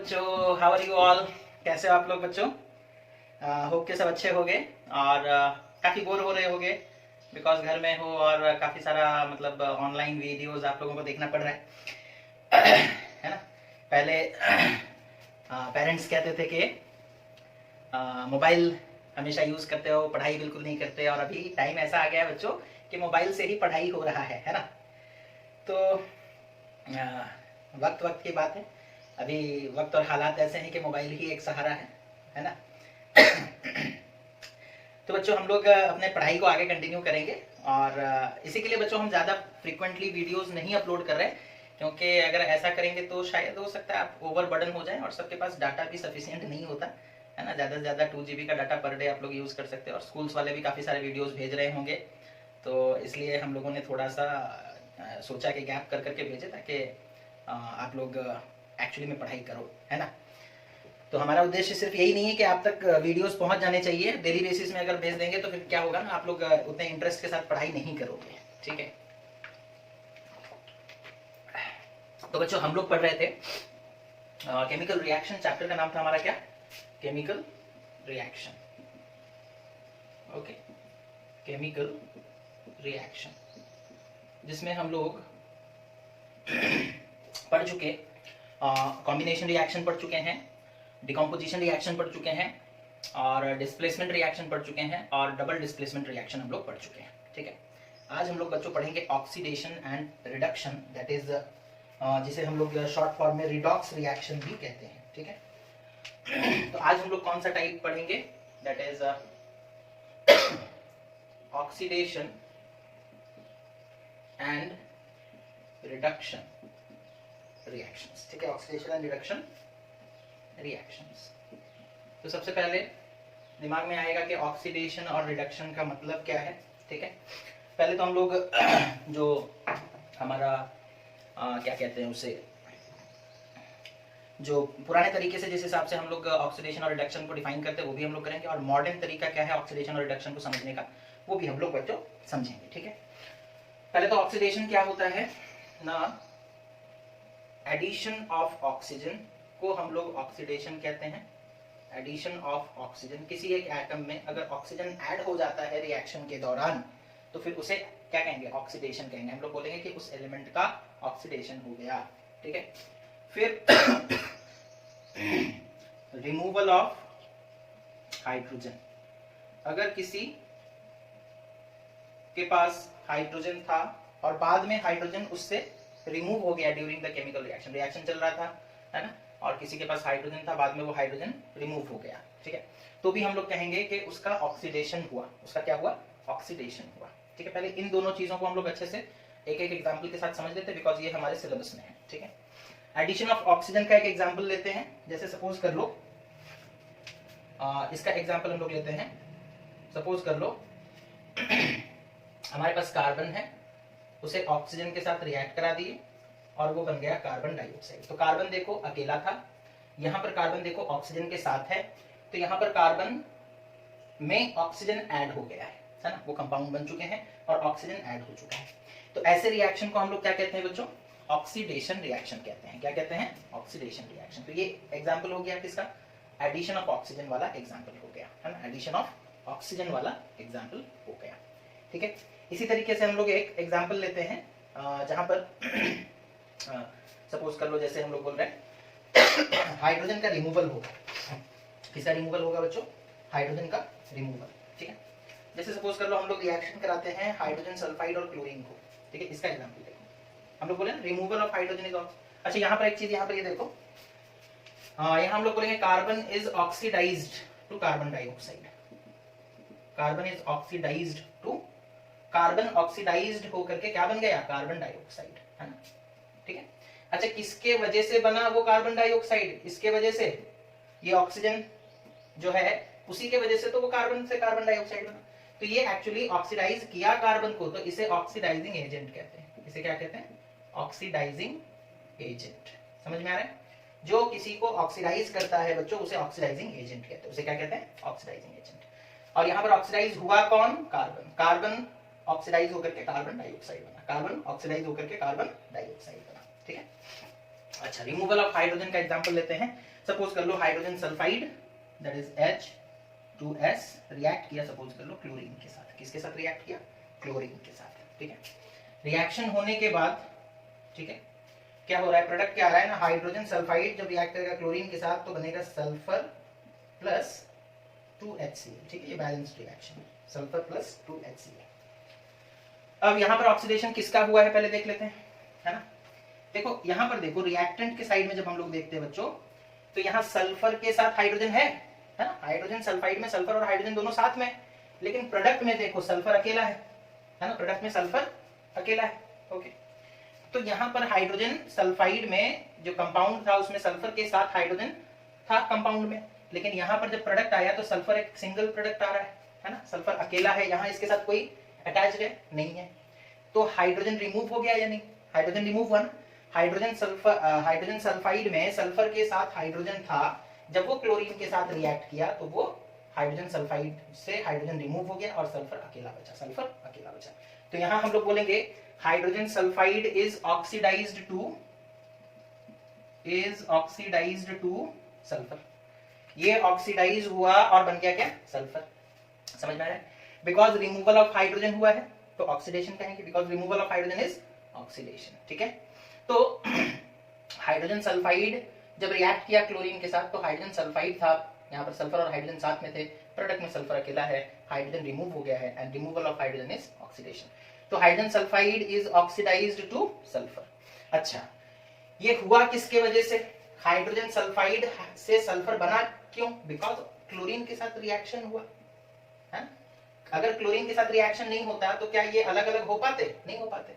बच्चों, how are you all? कैसे हो आप लोग बच्चों? होप के सब अच्छे होंगे और काफ़ी बोर हो रहे होंगे बिकॉज घर में हो और काफ़ी सारा मतलब ऑनलाइन वीडियोस आप लोगों को देखना पड़ रहा है ना। पहले पेरेंट्स कहते थे कि मोबाइल हमेशा यूज़ करते हो, पढ़ाई बिल्कुल नहीं करते, और अभी टाइम ऐसा आ गया है बच्चों कि मोबाइल से ही पढ़ाई हो रहा है ना। तो वक्त वक्त की बात है, अभी वक्त और हालात ऐसे हैं कि मोबाइल ही एक सहारा है ना। तो बच्चों हम लोग अपने पढ़ाई को आगे कंटिन्यू करेंगे और इसी के लिए बच्चों हम ज़्यादा फ्रीक्वेंटली वीडियोस नहीं अपलोड कर रहे हैं, क्योंकि अगर ऐसा करेंगे तो शायद हो सकता है आप ओवर बर्डन हो जाए और सबके पास डाटा भी सफिशिएंट नहीं होता है ना। ज़्यादा से ज़्यादा 2 GB का डाटा पर डे आप लोग यूज़ कर सकते हैं और स्कूल्स वाले भी काफ़ी सारे वीडियोज़ भेज रहे होंगे, तो इसलिए हम लोगों ने थोड़ा सा सोचा कि गैप कर करके भेजे ताकि आप लोग एक्चुअली में पढ़ाई करो, है ना। तो हमारा उद्देश्य सिर्फ यही नहीं है कि आप तक वीडियोस पहुंच जाने चाहिए, डेली बेसिस में अगर भेज देंगे तो फिर क्या होगा ना, आप लोग उतने इंटरेस्ट के साथ पढ़ाई नहीं करोगे, ठीक है। तो बच्चों हम लोग पढ़ रहे थे केमिकल रिएक्शन, चैप्टर का नाम था हमारा क्या? Chemical reaction. Okay, chemical reaction, जिसमें हम लोग पढ़ चुके कॉम्बिनेशन रिएक्शन पढ़ चुके हैं, डिकम्पोजिशन रिएक्शन पढ़ चुके हैं और डिस्प्लेसमेंट रिएक्शन पढ़ चुके हैं और डबल डिस्प्लेसमेंट रिएक्शन हम लोग पढ़ चुके हैं, ठीक है। आज हम लोग बच्चों पढ़ेंगे oxidation and reduction, that is जिसे हम लोग शॉर्ट फॉर्म में रिडॉक्स रिएक्शन भी कहते हैं, ठीक है। तो आज हम लोग कौन सा टाइप पढ़ेंगे? That is oxidation and reduction reactions, ठीक है। Oxidation and reduction reactions. तो सबसे पहले दिमाग में आएगा कि ऑक्सीडेशन और रिडक्शन का मतलब क्या है, ठीक है। पहले तो हम लोग जो हमारा क्या कहते हैं उसे, जो पुराने तरीके से जिस हिसाब से हम लोग ऑक्सीडेशन और रिडक्शन को डिफाइन करते हैं वो भी हम लोग करेंगे, और मॉडर्न तरीका क्या है ऑक्सीडेशन और रिडक्शन को समझने का वो भी हम लोग बच्चों समझेंगे, ठीक है। पहले तो ऑक्सीडेशन क्या होता है ना, एडिशन ऑफ ऑक्सीजन को हम लोग ऑक्सीडेशन कहते हैं। एडिशन ऑफ ऑक्सीजन, किसी एक एटम में अगर ऑक्सीजन ऐड हो जाता है रिएक्शन के दौरान तो फिर उसे क्या कहेंगे? ऑक्सीडेशन कहेंगे। हम लोग बोलेंगे कि उस एलिमेंट का ऑक्सीडेशन हो गया, ठीक है। फिर रिमूवल ऑफ हाइड्रोजन, अगर किसी के पास हाइड्रोजन था और बाद में हाइड्रोजन उससे रिमूव हो गया during the chemical reaction, reaction चल रहा था है ना, और किसी के पास हाइड्रोजन था, बाद में वो हाइड्रोजन रिमूव हो गया, ठीक है, तो भी हम लोग कहेंगे कि उसका ऑक्सीडेशन हुआ। उसका क्या हुआ? ऑक्सीडेशन हुआ, ठीक है। पहले इन दोनों चीजों को हम लोग अच्छे से एक एक एग्जांपल के साथ समझ लेते हैं बिकॉज ये हमारे सिलेबस में है, ठीक है। एडिशन ऑफ ऑक्सीजन का एक एग्जाम्पल लेते हैं, जैसे सपोज कर लो इसका एग्जाम्पल हम लोग लेते हैं। सपोज कर लो हमारे पास कार्बन है, उसे ऑक्सीजन के साथ रिएक्ट करा दिए और वो बन गया कार्बन डाइऑक्साइड। तो कार्बन देखो अकेला था, यहां पर कार्बन देखो ऑक्सीजन के साथ है, तो यहां पर कार्बन में ऑक्सीजन ऐड हो गया है ना, वो कंपाउंड बन चुके हैं और ऑक्सीजन ऐड हो चुका है। तो ऐसे रिएक्शन को हम लोग क्या कहते हैं बच्चों? ऑक्सीडेशन रिएक्शन कहते हैं। क्या कहते हैं? Oxidation reaction. तो ये एग्जाम्पल हो गया किसका? एडिशन ऑफ ऑक्सीजन वाला एग्जाम्पल हो गया, है ना, एडिशन ऑफ ऑक्सीजन वाला एग्जाम्पल हो गया, ठीक है। इसी तरीके से हम लोग एक एग्जाम्पल लेते हैं जहां पर सपोज कर लो जैसे हम लोग बोल रहे हैं हाइड्रोजन का रिमूवल होगा। किसका रिमूवल होगा बच्चों? हाइड्रोजन का रिमूवल, ठीक है। जैसे सपोज कर लो हम लोग रिएक्शन कराते हैं हाइड्रोजन सल्फाइड और क्लोरीन को, ठीक है। इसका एग्जांपल देखो, हम लोग बोले ना removal of hydrogen is oxygen. अच्छा यहाँ पर एक चीज यहाँ पर ये देखो, यहाँ हम लोग बोलेंगे carbon is oxidised to carbon dioxide. Carbon is oxidised to, carbon oxidised होकर के क्या बन गया? कार्बन डाइऑक्साइड, है ना, ठीक है। अच्छा किसके वजह से बना वो कार्बन डाइऑक्साइड? इसके वजह से, ये ऑक्सीजन जो है उसी के वजह से तो वो कार्बन से कार्बन डाइऑक्साइड बना। तो ये एक्चुअली ऑक्सीडाइज किया कार्बन को, तो इसे ऑक्सीडाइजिंग एजेंट कहते हैं। इसे क्या कहते हैं? Oxidising agent. समझ में आ रहा है? जो किसी को ऑक्सीडाइज करता है बच्चों उसे ऑक्सीडाइजिंग एजेंट कहते हैं। उसे क्या कहते हैं? Oxidising agent. और यहाँ पर ऑक्सीडाइज हुआ कौन? कार्बन। कार्बन ऑक्सीडाइज होकर के कार्बन डाइऑक्साइड बना, कार्बन ऑक्सीडाइज होकर के कार्बन डाइऑक्साइड बना, ठीक है। अच्छा, रिमूवल ऑफ हाइड्रोजन का एग्जांपल लेते हैं। सपोज कर लो hydrogen sulphide that is H2S react किया, सपोज कर लो क्लोरीन के साथ। किसके साथ रिएक्ट किया? क्लोरीन के साथ। ठीक है, रिएक्शन होने के बाद ठीक है क्या हो रहा है, प्रोडक्ट क्या आ रहा है ना, हाइड्रोजन सल्फाइड जब रिएक्ट करेगा क्लोरीन के साथ तो बनेगा सल्फर प्लस 2HCl। ठीक है, ये balanced reaction, sulphur plus 2HCl। अब यहां पर ऑक्सीडेशन किसका हुआ है पहले देख लेते हैं, है ना। देखो यहां पर देखो रिएक्टेंट के साइड में जब हम लोग देखते हैं बच्चों, तो यहाँ सल्फर के साथ हाइड्रोजन है ना, हाइड्रोजन सल्फाइड में सल्फर और हाइड्रोजन दोनों साथ में, लेकिन प्रोडक्ट में देखो सल्फर अकेला है ना, प्रोडक्ट में सल्फर अकेला है। ओके, तो यहाँ पर हाइड्रोजन सल्फाइड में जो कंपाउंड था उसमें सल्फर के साथ हाइड्रोजन था कंपाउंड में, लेकिन यहाँ पर जब प्रोडक्ट आया तो सल्फर एक सिंगल प्रोडक्ट आ रहा है ना, सल्फर अकेला है, यहाँ इसके साथ कोई अटैच्ड है नहीं है, तो हाइड्रोजन रिमूव हो गया या नहीं, हाइड्रोजन रिमूव हुआ ना। हाइड्रोजन सल्फाइड में सल्फर के साथ हाइड्रोजन था, जब वो क्लोरीन के साथ रिएक्ट किया तो वो हाइड्रोजन सल्फाइड से हाइड्रोजन रिमूव हो गया और सल्फर अकेला बचा, सल्फर अकेला बचा। तो यहां हम लोग बोलेंगे hydrogen sulphide is oxidised to sulphur. ये ऑक्सीडाइज हुआ और बन गया क्या? सल्फर। समझ में आ रहा है? बिकॉज रिमूवल ऑफ हाइड्रोजन हुआ है तो ऑक्सीडेशन कहेंगे, because removal of hydrogen is oxidation. ठीक है, तो हाइड्रोजन सल्फाइड जब रिएक्ट किया क्लोरीन के साथ तो हाइड्रोजन सल्फाइड था, यहाँ पर सल्फर और हाइड्रोजन साथ में थे, प्रोडक्ट में सल्फर अकेला है, हाइड्रोजन रिमूव हो गया है and removal of hydrogen is oxidation. तो hydrogen sulphide is oxidised to sulphur. अच्छा, ये हुआ किसके वजह से? हाइड्रोजन सल्फाइड से सल्फर बना क्यों? बिकॉज क्लोरीन के साथ रिएक्शन हुआ है। अगर क्लोरीन के साथ रिएक्शन नहीं होता तो क्या ये अलग अलग हो पाते? नहीं हो पाते।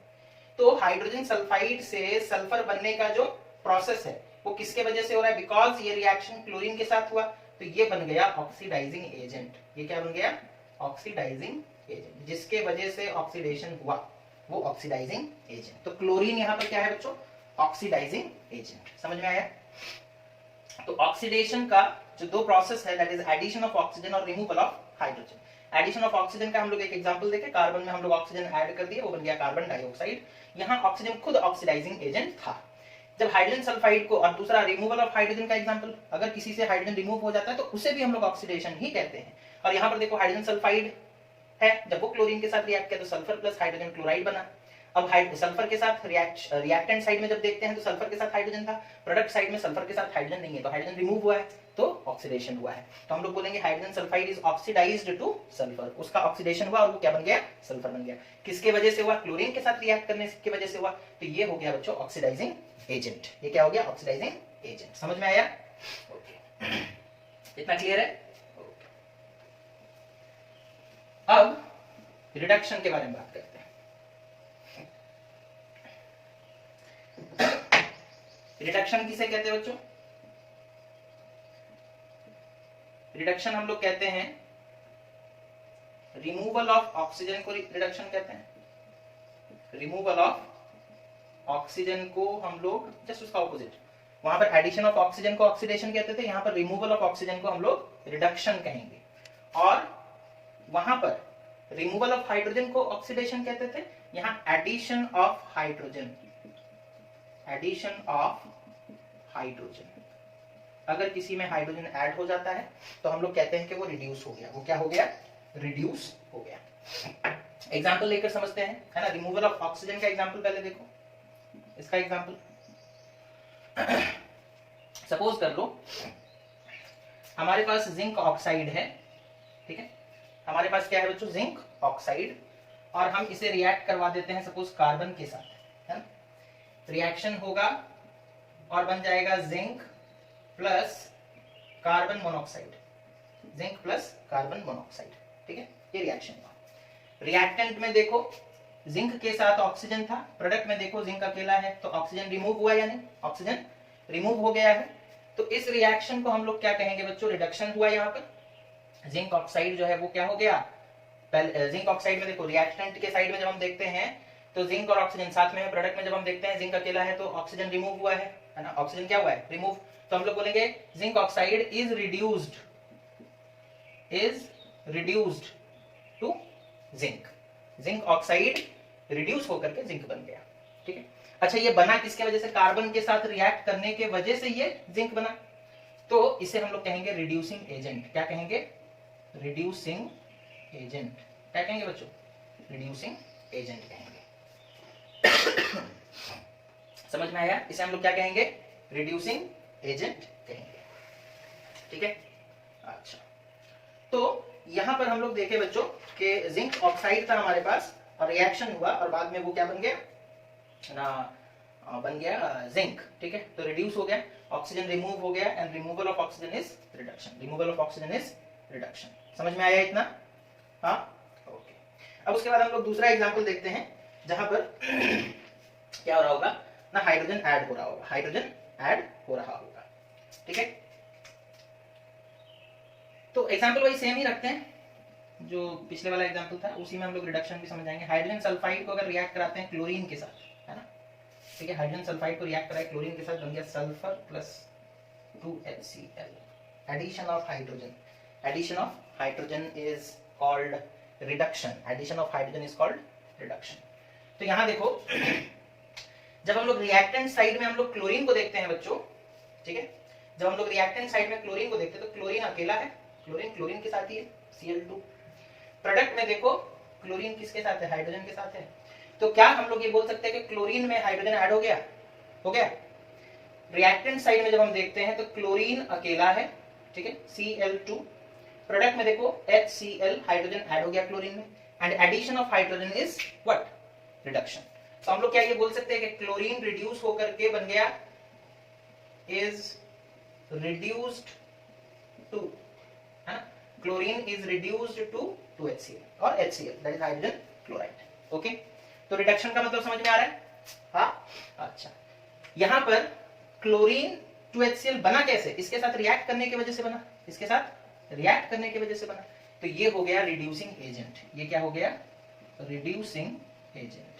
तो हाइड्रोजन सल्फाइड से सल्फर बनने का जो प्रोसेस है वो किसके वजह से हो रहा है? बिकॉज ये रिएक्शन क्लोरीन के साथ हुआ तो ये बन गया ऑक्सीडाइजिंग एजेंट। ये क्या बन गया? ऑक्सीडाइजिंग एजेंट, जिसके वजह से ऑक्सीडेशन हुआ वो ऑक्सीडाइजिंग एजेंट। तो क्लोरीन यहाँ पर क्या है बच्चों? Oxidising agent. समझ में आया? तो ऑक्सीडेशन का जो दो प्रोसेस है that is addition of oxygen और removal of hydrogen. Addition of oxygen का हम लोग एक एग्जांपल देखें, कार्बन में हम लोग ऑक्सीजन ऐड कर दिए, वो बन गया कार्बन डाइऑक्साइड। यहाँ ऑक्सीजन खुद ऑक्सीडाइजिंग एजेंट था। जब हाइड्रोजन सल्फाइड को, और दूसरा रिमूवल ऑफ हाइड्रोजन का एग्जांपल, अगर किसी से हाइड्रोजन रिमूव हो जाता है तो उसे भी हम लोग ऑक्सीडेशन ही कहते हैं। और यहाँ पर देखो हाइड्रोजन सल्फाइड है, जब वो क्लोरीन के साथ रिएक्ट किया तो सल्फर प्लस हाइड्रोजन क्लोराइड बना। अब सल्फर के साथ रिएक्टेंट साइड में जब देखते हैं तो सल्फर के साथ हाइड्रोजन था, प्रोडक्ट साइड में सल्फर के साथ हाइड्रोजन नहीं है, तो हाइड्रोजन रिमूव हुआ है तो ऑक्सीडेशन हुआ है। तो हम लोग बोलेंगे hydrogen sulphide is oxidised to sulphur. उसका ऑक्सीडेशन हुआ और वो क्या बन गया? सल्फर बन गया। किसके वजह से हुआ? क्लोरीन के साथ रिएक्ट करने की वजह से हुआ। तो ये हो गया बच्चों ऑक्सीडाइजिंग एजेंट। ये क्या हो गया? Oxidising agent. समझ में आया? ओके, इतना क्लियर है? अब रिडक्शन के बारे में बात करते हैं। रिडक्शन किसे कहते हैं बच्चों? रिडक्शन हम लोग कहते हैं रिमूवल ऑफ ऑक्सीजन को रिडक्शन कहते हैं। रिमूवल ऑफ ऑक्सीजन को हम लोग जस्ट उसका ऑपोजिट, वहां पर एडिशन ऑफ ऑक्सीजन को ऑक्सीडेशन कहते थे, यहां पर रिमूवल ऑफ ऑक्सीजन को हम लोग रिडक्शन कहेंगे। और वहां पर रिमूवल ऑफ हाइड्रोजन को ऑक्सीडेशन कहते थे, यहां addition of hydrogen, addition of hydrogen, अगर किसी में हाइड्रोजन ऐड हो जाता है तो हम लोग कहते हैं कि वो रिड्यूस हो गया। वो क्या हो गया? रिड्यूस हो गया। एग्जांपल लेकर समझते हैं, है ना। रिमूवल ऑफ ऑक्सीजन का एग्जांपल पहले देखो, इसका एग्जांपल सपोज कर लो हमारे पास जिंक ऑक्साइड है, ठीक है, हमारे पास क्या है बच्चों? जिंक ऑक्साइड, और हम इसे रिएक्ट करवा देते हैं सपोज कार्बन के साथ, है ना। रिएक्शन होगा और बन जाएगा zinc plus carbon monoxide, zinc plus carbon monoxide, ठीक है, ये रिएक्शन हुआ। रिएक्टेंट में देखो जिंक के साथ ऑक्सीजन था, प्रोडक्ट में देखो जिंक अकेला है, तो ऑक्सीजन रिमूव हुआ या नहीं? ऑक्सीजन रिमूव हो गया है। तो इस रिएक्शन को हम लोग क्या कहेंगे बच्चों? रिडक्शन हुआ। यहाँ पर जिंक ऑक्साइड जो है वो क्या हो गया? पहले जिंक ऑक्साइड में देखो रिएक्टेंट के साइड में जब हम देखते हैं तो जिंक और ऑक्सीजन साथ में है, प्रोडक्ट में जब हम देखते हैं जिंक अकेला है तो ऑक्सीजन रिमूव हुआ है ना। ऑक्सीजन क्या हुआ है? रिमूव। तो हम लोग बोलेंगे zinc oxide is reduced to zinc. Zinc oxide reduce होकर के जिंक बन गया। ठीक है। अच्छा ये बना किसके वजह से, कार्बन के साथ रिएक्ट करने के वजह से ये जिंक बना, तो इसे हम लोग कहेंगे रिड्यूसिंग एजेंट। क्या कहेंगे, रिड्यूसिंग एजेंट। क्या कहेंगे बच्चों, रिड्यूसिंग एजेंट कहेंगे। समझ में आया, इसे हम लोग क्या कहेंगे, रिड्यूसिंग एजेंट कहेंगे, ठीक है। अच्छा तो यहां पर हम लोग देखे बच्चों कि जिंक ऑक्साइड था हमारे पास और रिएक्शन हुआ और बाद में वो क्या बन गया ना, बन गया जिंक, ठीक है। तो रिड्यूस हो गया, ऑक्सीजन रिमूव हो गया and removal of oxygen is reduction, removal of oxygen is reduction. समझ में आया इतना, हाँ ओके। अब उसके बाद हम लोग दूसरा एग्जांपल देखते हैं जहां पर क्या हो रहा होगा ना, हाइड्रोजन ऐड हो रहा होगा, हाइड्रोजन ऐड हो रहा होगा, ठीक है। तो एग्जांपल वही सेम ही रखते हैं जो पिछले वाला एग्जांपल था, उसी में हम लोग रिडक्शन भी समझ जाएंगे। हाइड्रोजन सल्फाइड को अगर रिएक्ट कराते हैं क्लोरीन के साथ, है ना, ठीक है, हाइड्रोजन सल्फाइड को रिएक्ट कराए क्लोरीन के साथ, बन गया sulphur plus 2HCl। Addition of hydrogen, addition of hydrogen is called reduction, addition of hydrogen is called reduction. तो यहां देखो जब हम लोग रिएक्टेंट साइड में हम लोग क्लोरीन को देखते हैं बच्चों, ठीक है, जब हम लोग रिएक्टेंट साइड में क्लोरीन को देखते हैं तो क्लोरीन अकेला है, क्लोरीन के साथ ही है Cl2। प्रोडक्ट में देखो क्लोरीन किसके साथ है, हाइड्रोजन के साथ है। तो क्या हम लोग ये बोल सकते हैं कि क्लोरीन में हाइड्रोजन ऐड हो गया, हो गया। रिएक्टेंट साइड में जब हम देखते हैं तो क्लोरीन अकेला है, ठीक है, Cl2। प्रोडक्ट में देखो HCl, हाइड्रोजन ऐड हो गया क्लोरीन में, and addition of hydrogen is what, reduction. तो हम लोग क्या ये बोल सकते हैं कि क्लोरीन रिड्यूस होकर के बन गया इज रिड्यूस्ड टू, है ना, chlorine is reduced to 2HCl और HCl that is hydrogen chloride, okay. तो रिडक्शन का मतलब समझ में आ रहा है, हाँ अच्छा। यहां पर क्लोरीन 2HCl बना कैसे, इसके साथ रिएक्ट करने की वजह से बना, इसके साथ रिएक्ट करने की वजह से बना, तो ये हो गया रिड्यूसिंग एजेंट। ये क्या हो गया, रिड्यूसिंग एजेंट।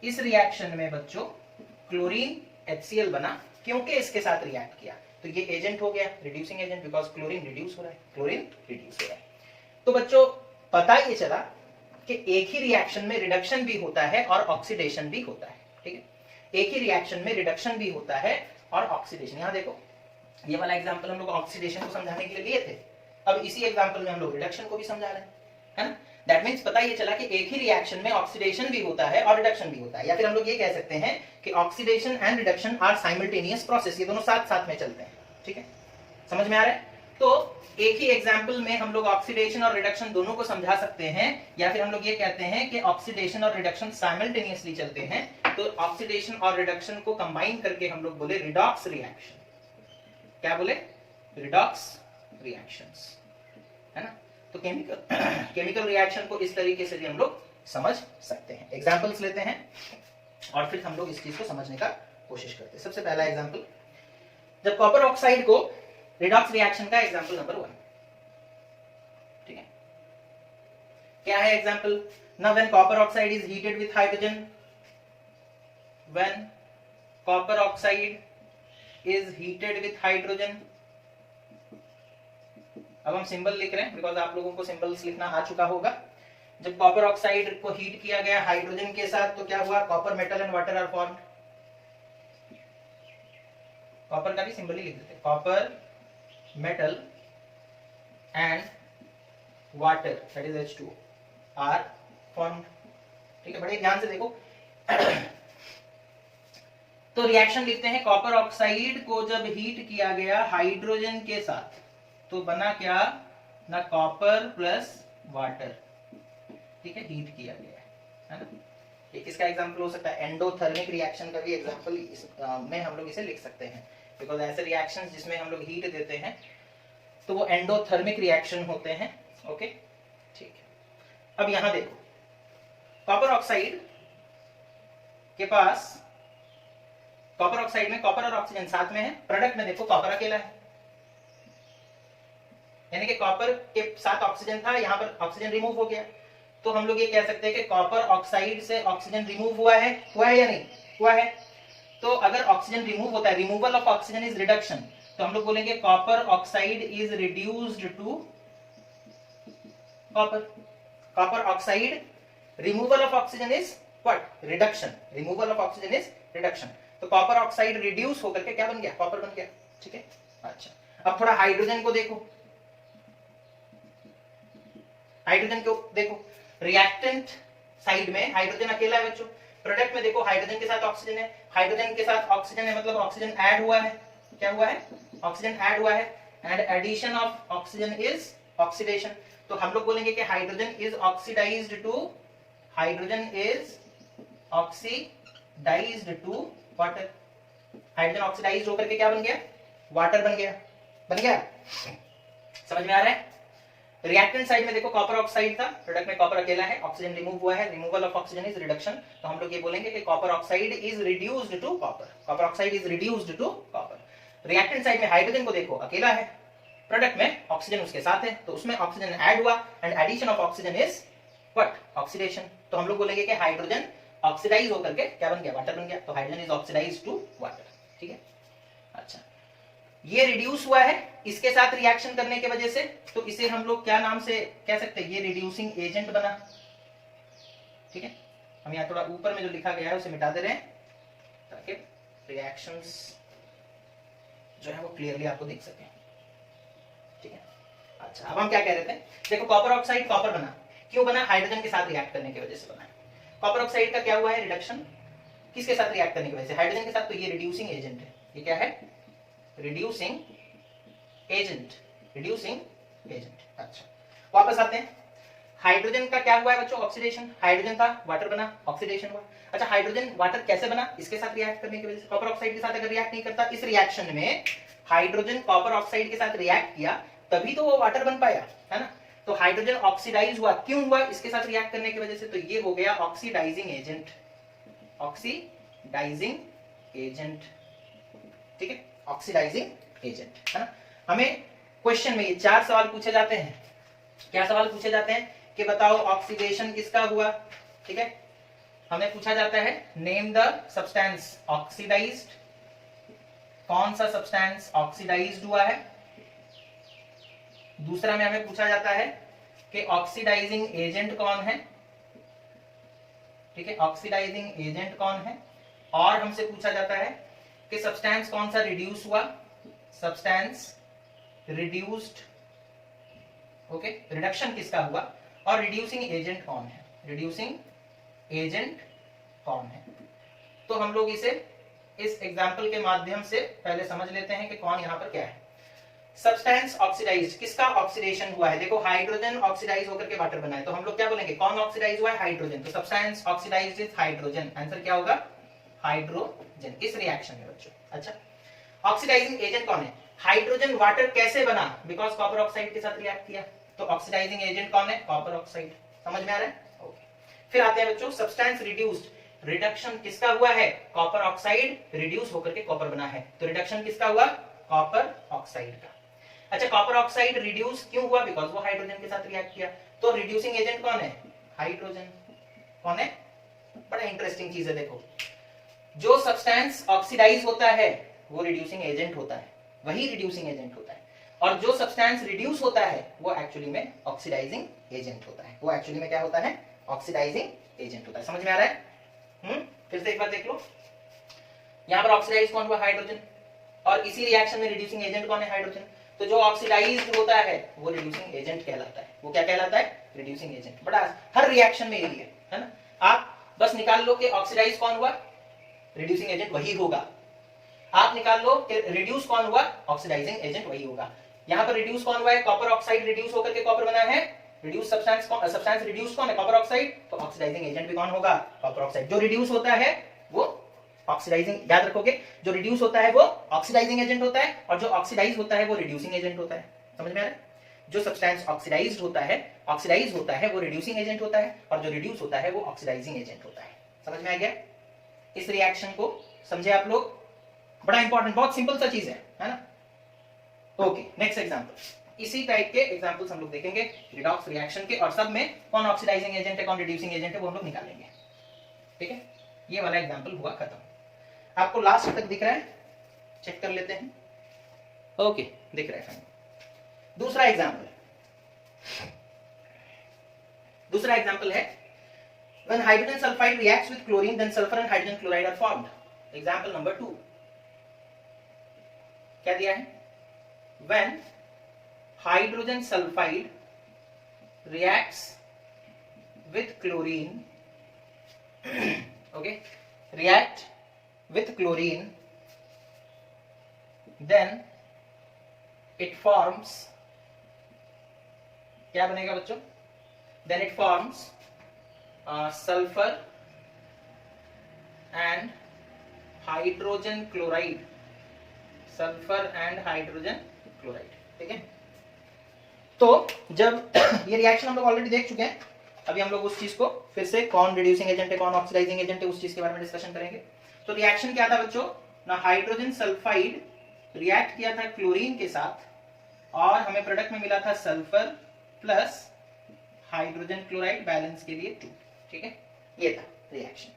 इस रिएक्शन में बच्चों क्लोरीन HCl बना क्योंकि इसके साथ रिएक्ट किया, तो ये एजेंट हो गया reducing agent, because chlorine reduce हो रहा है, क्लोरीन रिड्यूस हो रहा है। तो बच्चों पता ये चला कि एक ही रिएक्शन में रिडक्शन भी होता है और ऑक्सीडेशन भी होता है, ठीक है। एक ही रिएक्शन में रिडक्शन भी होता है और ऑक्सीडेशन। यहां देखो ये वाला एग्जांपल हम लोग ऑक्सीडेशन को समझाने के लिए लिए थे, अब इसी एग्जांपल में हम लोग रिडक्शन को भी समझा रहे हैं, है ना। दैट मींस पता ये चला कि एक ही रिएक्शन में ऑक्सीडेशन भी होता है और रिडक्शन भी होता है, या फिर हम लोग ये कह सकते हैं कि oxidation and reduction are simultaneous process, ये दोनों साथ साथ में चलते हैं, ठीक है। समझ में आ रहा है। तो एक ही एग्जाम्पल में हम लोग ऑक्सीडेशन और रिडक्शन दोनों को समझा सकते हैं, या फिर हम लोग ये कहते हैं कि ऑक्सीडेशन और रिडक्शन साइमल्टेनियसली चलते हैं। तो ऑक्सीडेशन और रिडक्शन को कंबाइन करके हम लोग बोले रिडॉक्स रिएक्शन। क्या बोले, रिडॉक्स रिएक्शंस, है ना। तो केमिकल रिएक्शन को इस तरीके से भी हम लोग समझ सकते हैं। एग्जांपल्स लेते हैं और फिर हम लोग इस चीज को समझने का कोशिश करते हैं। सबसे पहला एग्जांपल, जब कॉपर ऑक्साइड को रिडॉक्स रिएक्शन का एग्जांपल नंबर 1, ठीक है, क्या है example, now when copper oxide is heated with hydrogen, when copper oxide is heated with hydrogen. अब हम सिंबल लिख रहे हैं बिकॉज आप लोगों को सिंबल्स लिखना आ चुका होगा। जब कॉपर ऑक्साइड को हीट किया गया हाइड्रोजन के साथ तो क्या हुआ, copper metal and water are formed. Copper का भी सिंबल ही लिख देते हैं, copper metal and water that is H2O are formed, ठीक है। बड़े ध्यान से देखो तो रिएक्शन लिखते हैं, कॉपर ऑक्साइड को जब हीट किया गया हाइड्रोजन के साथ तो बना क्या ना, कॉपर प्लस वाटर, ठीक है, हीट किया गया है ना। ये किसका एग्जांपल हो सकता है, एंडोथर्मिक रिएक्शन का भी एग्जांपल में हम लोग इसे लिख सकते हैं, बिकॉज ऐसे रिएक्शंस जिसमें हम लोग हीट देते हैं तो वो एंडोथर्मिक रिएक्शन होते हैं, ओके ठीक है। अब यहां देखो कॉपर ऑक्साइड के पास, कॉपर ऑक्साइड में कॉपर और ऑक्सीजन साथ में है, प्रोडक्ट में देखो कॉपर अकेला है, यानी कि कॉपर के साथ ऑक्सीजन था, यहां पर ऑक्सीजन रिमूव हो गया, तो हम लोग ये कह सकते हैं कि कॉपर ऑक्साइड से ऑक्सीजन रिमूव हुआ है या नहीं हुआ है। तो अगर ऑक्सीजन रिमूव होता है, removal of oxygen is reduction, तो हम लोग बोलेंगे copper oxide is reduced to copper. Copper oxide, removal of oxygen is what reduction, removal of oxygen is reduction. तो कॉपर ऑक्साइड रिड्यूस होकर के क्या बन गया, कॉपर बन गया, ठीक है। अच्छा अब थोड़ा हाइड्रोजन को देखो, हाइड्रोजन को देखो, रिएक्टेंट साइड में हाइड्रोजन अकेला है बच्चों, प्रोडक्ट में देखो हाइड्रोजन के साथ ऑक्सीजन है, हाइड्रोजन के साथ ऑक्सीजन है, मतलब ऑक्सीजन ऐड हुआ है, क्या हुआ है, ऑक्सीजन ऐड हुआ है, and addition of oxygen is oxidation. तो हम लोग बोलेंगे कि hydrogen is oxidised to, hydrogen is oxidised to water, hydrogen oxidised होकर के क्या बन गया, वाटर बन गया, बन गया, समझ में आ रहा है। रिएक्टेंट साइड में देखो कॉपर ऑक्साइड था, प्रोडक्ट में कॉपर अकेला है, ऑक्सीजन रिमूव हुआ है, removal of oxygen is reduction. तो हम लोग ये बोलेंगे कि copper oxide is reduced to copper, copper oxide is reduced to copper. Reactant side में हाइड्रोजन को देखो अकेला है, प्रोडक्ट में ऑक्सीजन उसके साथ है, तो उसमें ऑक्सीजन ऐड हुआ and addition of oxygen is what, oxidation. तो हम लोग बोलेंगे कि हाइड्रोजन ऑक्सीडाइज होकर के क्या बन गया, वाटर बन गया। तो hydrogen is oxidised to water, ठीक है। अच्छा ये रिड्यूस हुआ है इसके साथ रिएक्शन करने की वजह से, तो इसे हम लोग क्या नाम से कह सकते हैं, ये रिड्यूसिंग एजेंट बना, ठीक है। हम यहाँ थोड़ा ऊपर में जो लिखा गया है उसे मिटा दे रहे हैं ताकि रिएक्शंस जो है वो क्लियरली आपको दिख सके, ठीक है। अच्छा अब हम क्या कह रहे थे, देखो कॉपर ऑक्साइड कॉपर बना, क्यों बना, हाइड्रोजन के साथ रिएक्ट करने की वजह से बना। कॉपर ऑक्साइड का क्या हुआ है, रिडक्शन, किसके साथ रिएक्ट करने की वजह से, हाइड्रोजन के साथ। तो ये रिड्यूसिंग एजेंट है, ये क्या है, रिड्यूसिंग एजेंट, रिड्यूसिंग एजेंट। अच्छा वापस आते हैं, हाइड्रोजन का क्या हुआ है बच्चों, ऑक्सीडेशन, हाइड्रोजन था वाटर बना, ऑक्सीडेशन हुआ। अच्छा हाइड्रोजन वाटर कैसे बना, इसके साथ रिएक्ट करने की वजह से। कॉपर ऑक्साइड के साथ अगर रिएक्ट नहीं करता, इस रिएक्शन में हाइड्रोजन कॉपर ऑक्साइड के साथ रिएक्ट किया तभी तो वो वाटर बन पाया, है ना। तो हाइड्रोजन ऑक्सीडाइज हुआ, क्यों हुआ, इसके साथ रिएक्ट करने की वजह से। तो ये हो गया ऑक्सीडाइजिंग एजेंट, ऑक्सीडाइजिंग एजेंट, ठीक है, ऑक्सीडाइजिंग एजेंट, है ना। हमें क्वेश्चन में ये 4 सवाल पूछे जाते हैं, क्या सवाल पूछे जाते हैं कि बताओ ऑक्सीडेशन किसका हुआ, ठीक है। हमें पूछा जाता है नेम द सब्सटेंस ऑक्सीडाइज्ड, कौन सा सब्सटेंस ऑक्सीडाइज्ड हुआ है। दूसरा में हमें पूछा जाता है कि ऑक्सीडाइजिंग एजेंट कौन है, ठीक है, ऑक्सीडाइजिंग एजेंट कौन है। और हमसे पूछा जाता है कि सब्सटेंस कौन सा रिड्यूस हुआ, सब्सटेंस रिड्यूस्ड, ओके, रिडक्शन किसका हुआ, और रिड्यूसिंग एजेंट कौन है, रिड्यूसिंग एजेंट कौन है। तो हम लोग इसे इस एग्जांपल के माध्यम से पहले समझ लेते हैं कि कौन यहां पर क्या है। सब्सटेंस ऑक्सीडाइज्ड, किसका ऑक्सीडेशन हुआ है, देखो हाइड्रोजन ऑक्सीडाइज होकर के वाटर बना है, तो हम लोग क्या बोलेंगे, कौन ऑक्सीडाइज हुआ है, हाइड्रोजन। तो substance oxidised is hydrogen, answer क्या होगा, हाइड्रोजन, इस रिएक्शन में बच्चों। अच्छा ऑक्सीडाइजिंग एजेंट कौन है, हाइड्रोजन वाटर कैसे बना, बिकॉज कॉपर ऑक्साइड के साथ रिएक्ट किया। तो ऑक्सीडाइजिंग एजेंट कौन है, कॉपर ऑक्साइड, समझ में आ रहा है, ओके। फिर आते हैं बच्चों सब्सटेंस रिड्यूस्ड, रिडक्शन किसका हुआ है, कॉपर ऑक्साइड रिड्यूस होकर के कॉपर बना है, तो रिडक्शन किसका हुआ, कॉपर ऑक्साइड का। अच्छा कॉपर ऑक्साइड रिड्यूस क्यों हुआ, बिकॉज वो हाइड्रोजन के साथ रिएक्ट किया, तो रिड्यूसिंग एजेंट कौन है, हाइड्रोजन, कौन है। बड़ा इंटरेस्टिंग चीज है, देखो जो सब्सटेंस ऑक्सीडाइज होता है वो रिड्यूसिंग एजेंट होता है, वही रिड्यूसिंग एजेंट होता है, और जो सब्सटेंस रिड्यूस होता है वो एक्चुअली में ऑक्सीडाइजिंग एजेंट होता है, वो एक्चुअली में क्या होता है, ऑक्सीडाइजिंग एजेंट होता है, समझ में आ रहा है। फिर से एक बार देख लो, यहां पर ऑक्सीडाइज कौन हुआ, हाइड्रोजन, और इसी रिएक्शन में रिड्यूसिंग एजेंट कौन है, हाइड्रोजन। तो जो ऑक्सीडाइज्ड होता है वो रिड्यूसिंग एजेंट कहलाता है, वो क्या कहलाता है, रिड्यूसिंग एजेंट। बड़ा हर रिएक्शन में यही है ना। आप बस निकाल लो कि ऑक्सीडाइज कौन हुआ, रिड्यूसिंग एजेंट वही होगा। आप निकाल लो कि रिड्यूस कौन हुआ, ऑक्सीडाइजिंग एजेंट वही होगा। यहां पर रिड्यूस कौन हुआ है, कॉपर ऑक्साइड रिड्यूस होकर के कॉपर बना है, रिड्यूस सब्सटेंस रिड्यूस कौन है, कॉपर ऑक्साइड, तो ऑक्सीडाइजिंग एजेंट भी कौन होगा, कॉपर ऑक्साइड। जो रिड्यूस होता है वो ऑक्सीडाइजिंग, याद रखोगे, जो रिड्यूस होता है वो ऑक्सीडाइजिंग एजेंट होता है, और जो ऑक्सीडाइज होता है वो रिड्यूसिंग एजेंट होता है, समझ में आ रहा है। जो सब्सटेंस ऑक्सीडाइज्ड होता है, ऑक्सीडाइज होता है, वो रिड्यूसिंग एजेंट होता है, और जो रिड्यूस होता है वो ऑक्सीडाइजिंग एजेंट होता है, समझ में आ गया। इस रिएक्शन को समझे आप लोग, बड़ा इंपॉर्टेंट, बहुत सिंपल सा चीज है ना। ओके नेक्स्ट एग्जांपल, इसी टाइप के एग्जांपल्स हम लोग देखेंगे रिडॉक्स रिएक्शन के, और सब में कौन ऑक्सीडाइजिंग एजेंट है कौन रिड्यूसिंग एजेंट है वो हम लोग निकालेंगे, ठीक है। ये वाला एग्जांपल हुआ खत्म। आपको लास्ट तक दिख रहा है, चेक कर लेते हैं, ओके दिख रहा है। दूसरा एग्जांपल है When hydrogen sulfide reacts with chlorine, then sulfur and hydrogen chloride are formed. Example number 2. क्या दिया है? When hydrogen sulfide reacts with chlorine, okay, react with chlorine, then it forms, क्या बनेगा बच्चों? Then it forms sulfur and hydrogen chloride, sulfur and hydrogen chloride. ठीक है, तो जब ये रिएक्शन हम लोग ऑलरेडी देख चुके हैं, अभी हम लोग उस चीज को फिर से कौन रिड्यूसिंग एजेंट है, कौन ऑक्सीडाइजिंग एजेंट है, उस चीज के बारे में डिस्कशन करेंगे. तो रिएक्शन क्या था बच्चों? ना हाइड्रोजन सल्फाइड रिएक्ट किया था क्लोरीन के साथ और हमें प्रोडक्ट में मिला था sulphur plus hydrogen chloride, balance के लिए 2. ठीक है, ये था रिएक्शन.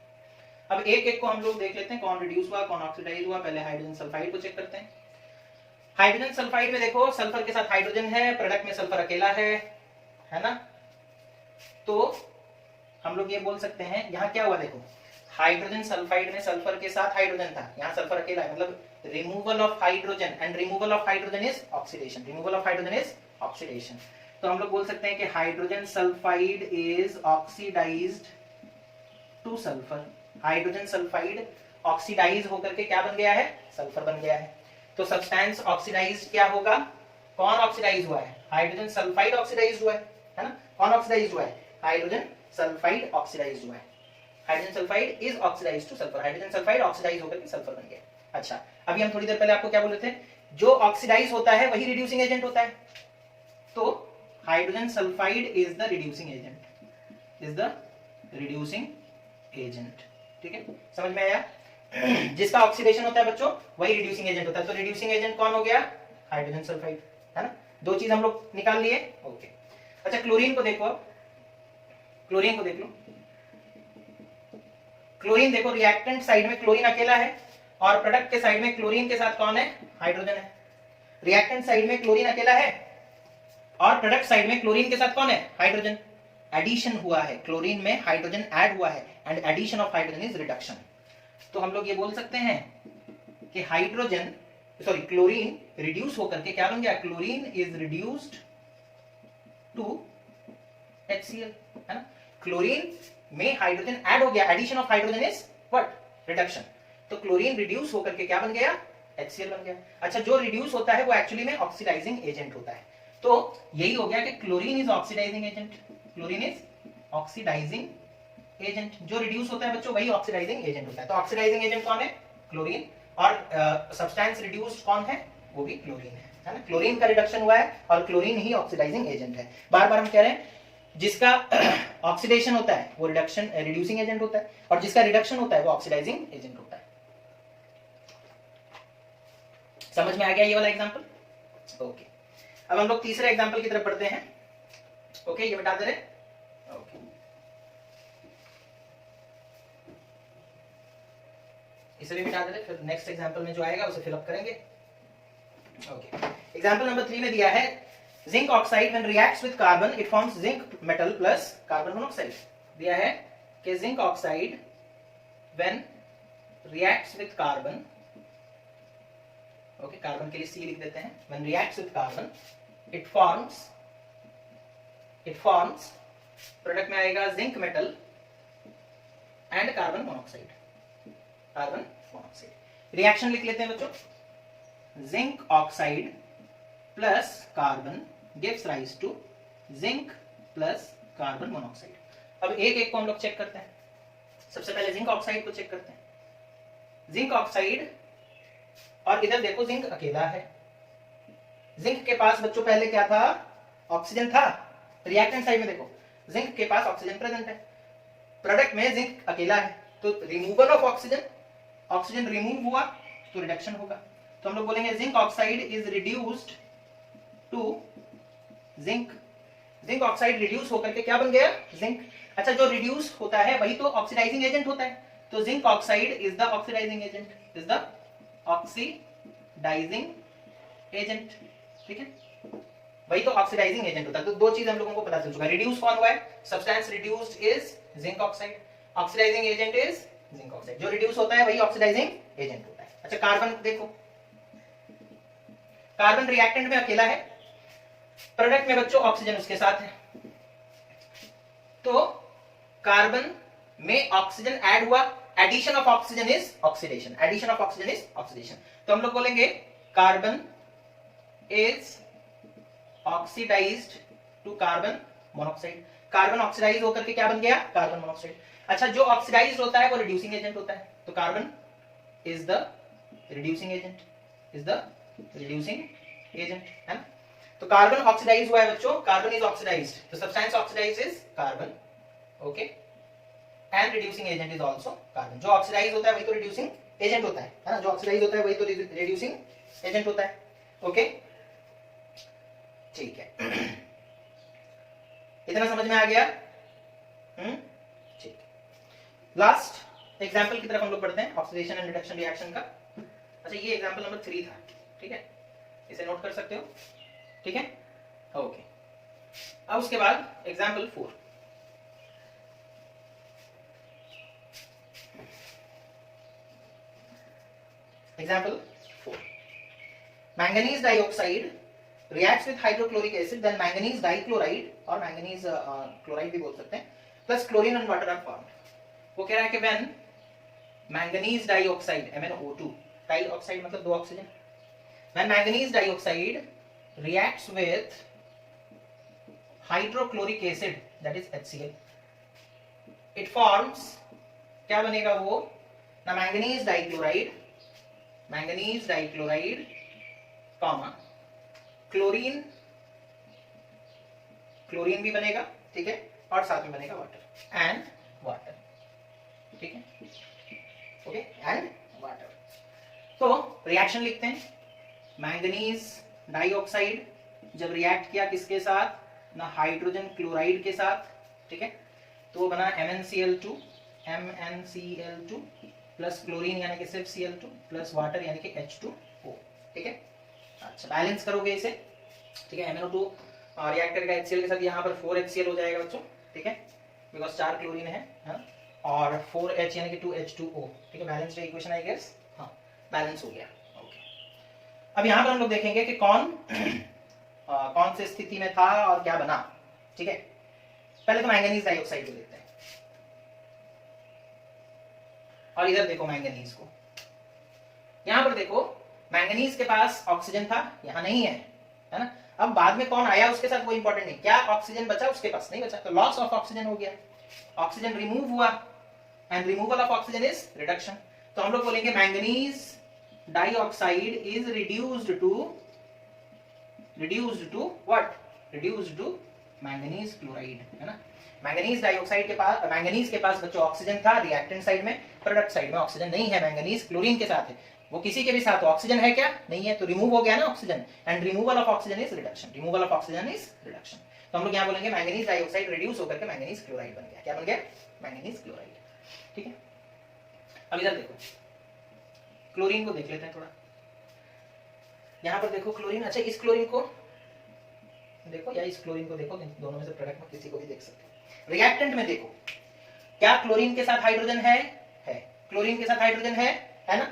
अब एक एक को हम लोग देख लेते हैं, कौन रिड्यूस हुआ, कौन ऑक्सीडाइज हुआ. पहले हाइड्रोजन सल्फाइड को चेक करते हैं. हाइड्रोजन सल्फाइड में देखो सल्फर के साथ हाइड्रोजन है, प्रोडक्ट में सल्फर अकेला है ना. तो हम लोग ये बोल सकते हैं, यहां क्या हुआ देखो, हाइड्रोजन सल्फाइड में सल्फर के साथ हाइड्रोजन था, यहां सल्फर अकेला है, मतलब removal of hydrogen, and removal of hydrogen is oxidation. Removal of hydrogen is oxidation. तो हम लोग बोल सकते हैं कि hydrogen sulphide is oxidised to sulphur. Hydrogen sulphide oxidise होकर के क्या बन गया है? सल्फर बन गया है. तो सब्सटेंस ऑक्सीडाइज क्या होगा? कौन ऑक्सीडाइज हुआ है? हाइड्रोजन सल्फाइड ऑक्सीडाइज हुआ है ना. कौन ऑक्सीडाइज हुआ है? हाइड्रोजन सल्फाइड ऑक्सीडाइज हुआ है. Hydrogen sulphide is oxidised to sulphur. Hydrogen sulphide oxidise होकर के सल्फर बन गया. अच्छा, अभी हम थोड़ी देर पहले आपको क्या बोले थे, जो ऑक्सीडाइज होता है वही रिड्यूसिंग एजेंट होता है. तो hydrogen sulphide is the reducing agent, is the reducing agent. ठीक है, समझ में आया? जिसका ऑक्सीडेशन होता है बच्चों वही रिड्यूसिंग एजेंट होता है. तो रिड्यूसिंग एजेंट कौन हो गया? हाइड्रोजन सल्फाइड, है ना. 2 चीज हम लोग निकाल लिए. ओके, अच्छा क्लोरीन को देखो. क्लोरीन को देख लो. क्लोरीन देखो, रिएक्टेंट साइड में क्लोरीन अकेला है और प्रोडक्ट के साइड में क्लोरीन के साथ कौन है? हाइड्रोजन है. रिएक्टेंट साइड में क्लोरीन अकेला है और प्रोडक्ट साइड में क्लोरीन के साथ कौन है? हाइड्रोजन. एडिशन हुआ है, क्लोरीन में हाइड्रोजन ऐड हुआ है, and addition of hydrogen is reduction. तो हम लोग ये बोल सकते हैं कि हाइड्रोजन सॉरी क्लोरीन रिड्यूस होकर के क्या बन गया? Chlorine is reduced to HCl, है ना. क्लोरीन में हाइड्रोजन ऐड हो गया, addition of hydrogen is what? Reduction. तो क्लोरीन रिड्यूस होकर के क्या बन गया? HCl बन गया. अच्छा, जो रिड्यूस होता है वो एक्चुअली में ऑक्सीडाइजिंग एजेंट होता है. तो यही हो गया कि chlorine is oxidising agent. Chlorine is oxidising agent. जो रिड्यूस होता है बच्चों वही ऑक्सीडाइजिंग एजेंट होता है. तो ऑक्सीडाइजिंग एजेंट कौन है? क्लोरीन. और सब्सटेंस रिड्यूस्ड कौन है? वो भी क्लोरीन है ना. क्लोरीन का रिडक्शन हुआ है और क्लोरीन ही ऑक्सीडाइजिंग एजेंट है. बार बार हम कह रहे हैं जिसका ऑक्सीडेशन होता है वो रिड्यूसिंग एजेंट होता है और जिसका रिडक्शन होता है वो ऑक्सीडाइजिंग एजेंट होता है. समझ में आ गया ये वाला एग्जांपल? ओके, अब हम लोग तीसरे एग्जांपल की तरफ बढ़ते हैं. ओके, ये बता दे रहे. ओके, इसे भी मिटा दे रहे, फिर नेक्स्ट एग्जांपल में जो आएगा उसे फिलअप करेंगे. ओके, एग्जांपल नंबर 3 में दिया है zinc oxide when reacts with carbon it forms zinc metal plus carbon monoxide. दिया है कि zinc oxide when reacts with carbon, okay carbon के लिए C लिख देते हैं, when reacts with carbon it forms product में आएगा zinc metal and carbon monoxide. Carbon monoxide reaction लिख लेते हैं बच्चों. Zinc oxide plus carbon gives rise to zinc plus carbon monoxide. अब एक एक को हम लोग चेक करते हैं. सबसे पहले जिंक ऑक्साइड को चेक करते हैं. जिंक ऑक्साइड और इधर देखो जिंक अकेला है. जिंक के पास बच्चों पहले क्या था? ऑक्सीजन था. रिएक्टेंट साइड में देखो जिंक के पास ऑक्सीजन प्रेजेंट है, प्रोडक्ट में जिंक अकेला है. तो removal of oxygen, oxygen remove हुआ तो रिडक्शन होगा. तो हम लोग बोलेंगे zinc oxide is reduced to zinc. Zinc oxide reduce होकर के क्या बन गया? जिंक. अच्छा, जो रिड्यूस होता है वही तो ऑक्सीडाइजिंग एजेंट होता है. तो zinc oxide is the oxidising agent, is the oxidising agent. ठीक है, वही तो ऑक्सीडाइजिंग एजेंट होता है. तो 2 चीज हम लोगों को पता चल चुका है. रिड्यूस कौन हुआ है? Substance reduced is zinc oxide, oxidising agent is zinc oxide, जो रिड्यूस होता है वही ऑक्सीडाइजिंग एजेंट होता है। अच्छा कार्बन देखो, कार्बन रिएक्टेंट में अकेला है, प्रोडक्ट में बच्चों ऑक्सीजन उसके साथ है, तो कार्बन में ऑक्सीजन ऐड हुआ, addition of oxygen is oxidation, addition of oxygen is oxidation. तो हम लोग बोलेंगे carbon is oxidised to carbon monoxide, carbon oxidise होकर के क्या बन गया, कार्बन मोनोऑक्साइड। अच्छा जो ऑक्सीडाइज्ड होता है वो रिड्यूसिंग एजेंट होता है, तो carbon is the reducing agent, is the reducing agent, है ना। तो कार्बन ऑक्सीडाइज हुआ है बच्चों, कार्बन इज ऑक्सीडाइज्ड, तो substance oxidise is carbon, okay, and reducing agent is also carbon. जो ऑक्सीडाइज होता है वही तो रिड्यूसिंग एजेंट होता है ना, जो ऑक्सीडाइज होता है वही तो रिड्यूसिंग एजेंट होता है, ओके, ठीक है। इतना समझ में आ गया, ठीक। लास्ट एग्जांपल की तरफ हम लोग बढ़ते हैं, ऑक्सीडेशन एंड रिडक्शन रिएक्शन का। अच्छा ये एग्जांपल नंबर 3 था, ठीक है, इसे नोट कर सकते हो, ठीक है, ओके। अब उसके बाद example 4, example 4, manganese dioxide reacts with hydrochloric acid, then manganese dichloride और manganese chloride भी बोल सकते हैं, plus chlorine and water are formed। वो कह रहा है कि when manganese dioxide MnO2, dioxide मतलब 2 oxygen, when manganese dioxide reacts with hydrochloric acid that is HCl, it forms, क्या बनेगा वो ना, manganese dichloride comma chlorine, chlorine भी बनेगा, ठीक है, और साथ में बनेगा वाटर एंड वाटर, ठीक है, ओके, एंड वाटर। तो रिएक्शन लिखते हैं, मैंगनीज डाइऑक्साइड जब रिएक्ट किया किसके साथ ना, हाइड्रोजन क्लोराइड के साथ, ठीक है, तो वो बना MnCl2 प्लस क्लोरीन यानी कि सिर्फ Cl2 प्लस वाटर यानी कि H2O, ठीक है। अच्छा बैलेंस करोगे इसे, ठीक है, MnO2 रिएक्ट करेगा HCl के साथ, यहाँ पर 4HCl हो जाएगा बच्चों, ठीक है, बिकॉज 4 क्लोरीन है, और 4H यानी कि 2H2O, ठीक है, बैलेंस्ड इक्वेशन आई गेस, हाँ बैलेंस हो गया, ओके। अब यहाँ पर हम लोग देखेंगे कि कौन से स्थिति में था और क्या बना, ठीक है। पहले तो मैंगनीज डाइऑक्साइड को देखते हैं, और इधर देखो मैंगनीज को, यहाँ पर देखो मैंगनीज के पास ऑक्सीजन था, यहां नहीं है, है ना। अब बाद में कौन आया उसके साथ वो इंपॉर्टेंट नहीं, क्या ऑक्सीजन बचा उसके पास, नहीं बचा, तो लॉस ऑफ ऑक्सीजन हो गया, ऑक्सीजन रिमूव हुआ, and removal of oxygen is reduction. तो हम लोग बोलेंगे manganese dioxide is reduced to what, reduced to manganese chloride, है ना। मैंगनीज डाइऑक्साइड के पास, मैंगनीज के पास बच्चों ऑक्सीजन था रिएक्टेंट साइड में, प्रोडक्ट साइड में ऑक्सीजन नहीं है, मैंगनीज क्लोरीन के साथ है, वो किसी के भी साथ ऑक्सीजन है क्या, नहीं है, तो रिमूव हो गया ना oxygen, and removal of oxygen is reduction, removal of oxygen is reduction. तो हम लोग यहाँ बोलेंगे मैंगनीज डाइऑक्साइड रिड्यूस होकर के मैंगनीज क्लोराइड बन गया, क्या बन गया, मैंगनीज क्लोराइड, ठीक है। अब इधर देखो क्लोरीन को देख लेते हैं थोड़ा, यहाँ पर देखो क्लोरीन, अच्छा इस क्लोरीन को देखो या इस क्लोरीन को देखो, दोनों में से प्रोडक्ट में किसी को भी देख सकते हैं। रिएक्टेंट में देखो क्या क्लोरीन के साथ हाइड्रोजन है, क्लोरीन के साथ हाइड्रोजन है ना।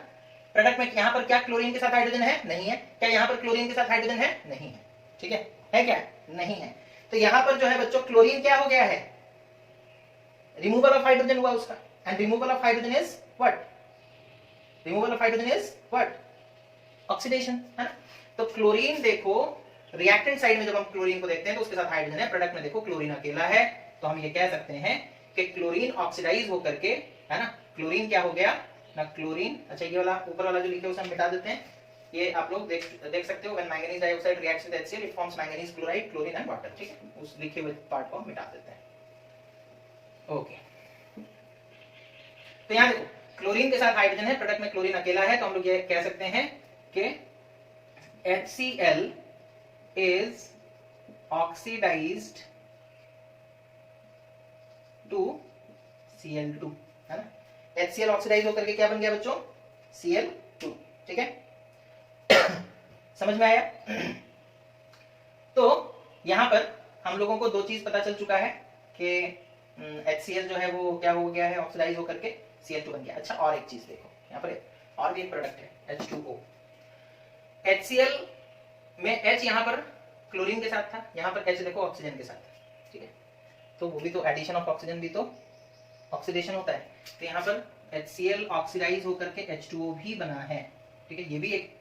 प्रोडक्ट में यहाँ पर क्या क्लोरीन के साथ हाइड्रोजन है, नहीं है, क्या यहाँ पर क्लोरीन के साथ हाइड्रोजन है, नहीं है, ठीक है क्या, नहीं है। तो यहाँ पर जो है बच्चों क्लोरीन क्या हो गया है, रिमूवल ऑफ हाइड्रोजन हुआ उसका, and removal of hydrogen is what, removal of hydrogen is what, oxidation, है ना। तो क्लोरीन देखो रिएक्टेंट साइड में जब हम क्लोरीन को देखते हैं तो उसके साथ हाइड्रोजन है, प्रोडक्ट में देखो क्लोरीन अकेला है, तो हम ये कह सकते हैं कि क्लोरीन ऑक्सीडाइज होकर के, है ना, क्लोरीन क्या हो गया ना, क्लोरीन, अच्छा ये वाला ऊपर वाला जो लिखे उसे हम मिटा देते हैं, ये आप लोग देख सकते हो, when manganese dioxide reacts with HCl it forms manganese chloride, chlorine and water, ठीक है, उस लिखे हुए पार्ट को हम मिटा देते हैं, ओके। तो यहाँ देखो क्लोरीन के साथ हाइड्रोजन है, प्रोडक्ट में क्लोरीन अकेला है, तो हम लोग ये कह सकते हैं कि HCl is oxidized to Cl2, है ना। HCl ऑक्सीडाइज होकर के क्या बन गया बच्चों, Cl2, ठीक है। समझ में आया। तो यहां पर हम लोगों को दो चीज पता चल चुका है कि HCl जो है वो क्या हो गया है, ऑक्सीडाइज होकर के Cl2 बन गया। अच्छा और एक चीज देखो यहाँ पर और भी एक प्रोडक्ट है H2O। HCl में H यहाँ पर क्लोरीन के साथ था, यहाँ पर H देखो ऑक्सीजन के साथ था, ठीक है, तो वो भी तो एडिशन ऑफ ऑक्सीजन भी तो ऑक्सीडेशन होता है। तो यहाँ पर HCl ऑक्सीडाइज होकर के H2O भी बना है, ठीक है, ये भी एक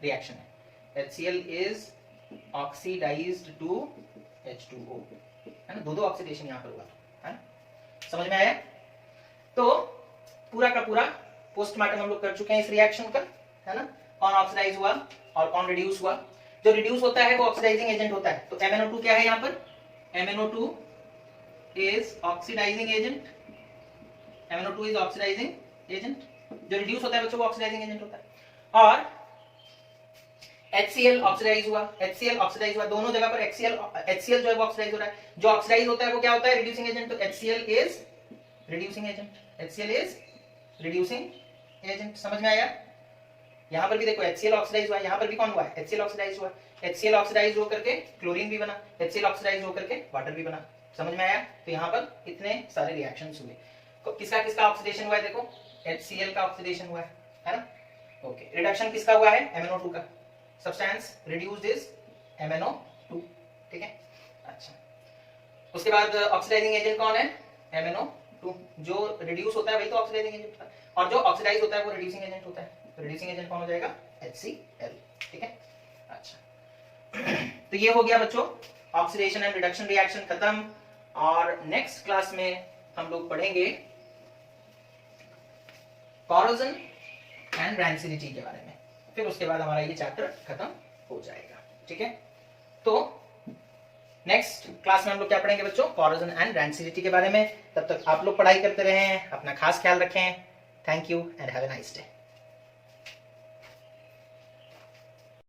रिएक्शन है। HCl is oxidised to H2O, है ना, दो ऑक्सीडेशन यहाँ पर हुआ, है ना, समझ में आया। तो पूरा का पूरा पोस्टमार्टम हम लोग कर चुके हैं इस रिएक्शन का, है ना, कौन ऑक्सीडाइज हुआ और कौन रिड्यूस हुआ। जो रिड्यूस होता है वो ऑक्सीडाइजिंग एजेंट होता है, तो MnO2 क्या है यहाँ पर, MnO2 is oxidising agent, MnO2 is oxidising agent. जो रिड्यूस होता है बच्चों वो ऑक्सीडाइजिंग एजेंट होता है। और HCl ऑक्सीडाइज हुआ, HCl ऑक्सीडाइज हुआ, दोनों जगह पर HCl जो है वो ऑक्सीडाइज हो रहा है। जो ऑक्सीडाइज होता है वो क्या होता है, रिड्यूसिंग एजेंट, तो HCl is reducing agent, HCl is reducing agent, समझ में आया। यहाँ पर भी देखो HCl ऑक्सीडाइज हुआ, यहाँ पर भी कौन हुआ है, HCl ऑक्सीडाइज हुआ, HCl ऑक्सीडाइज होकर के क्लोरीन भी बना, HCl ऑक्सीडाइज होकर के वाटर भी बना, समझ में आया। तो यहाँ पर इतने सारे रिएक्शंस हुए, तो किसका किसका ऑक्सीडेशन हुआ है, देखो HCl का ऑक्सीडेशन हुआ है ना, ओके। रिडक्शन किसका हुआ है, MnO2 का, सब्सटेंस रिड्यूस्ड इज MnO2, ठीक है। अच्छा, उसके बाद ऑक्सीडाइजिंग एजेंट कौन है, MnO2, जो रिड्यूस होता है वही तो ऑक्सीडाइजिंग एजेंट होता है, और जो ऑक्सीडाइज होता है वो रिड्यूसिंग एजेंट होता है, तो रिड्यूसिंग एजेंट कौन हो जाएगा, HCl, ठीक है। अच्छा तो ये हो गया बच्चों ऑक्सीडेशन एंड रिडक्शन रिएक्शन खत्म, और नेक्स्ट क्लास में हम लोग पढ़ेंगे कॉरोजन एंड रैंसिडिटी के बारे में, फिर उसके बाद हमारा ये चैप्टर खत्म हो जाएगा, ठीक है। तो नेक्स्ट क्लास में हम लोग क्या पढ़ेंगे बच्चों, कॉरोजन एंड रैंसिडिटी के बारे में। तब तक आप लोग पढ़ाई करते रहें, अपना खास ख्याल रखें। Thank you and have a nice day.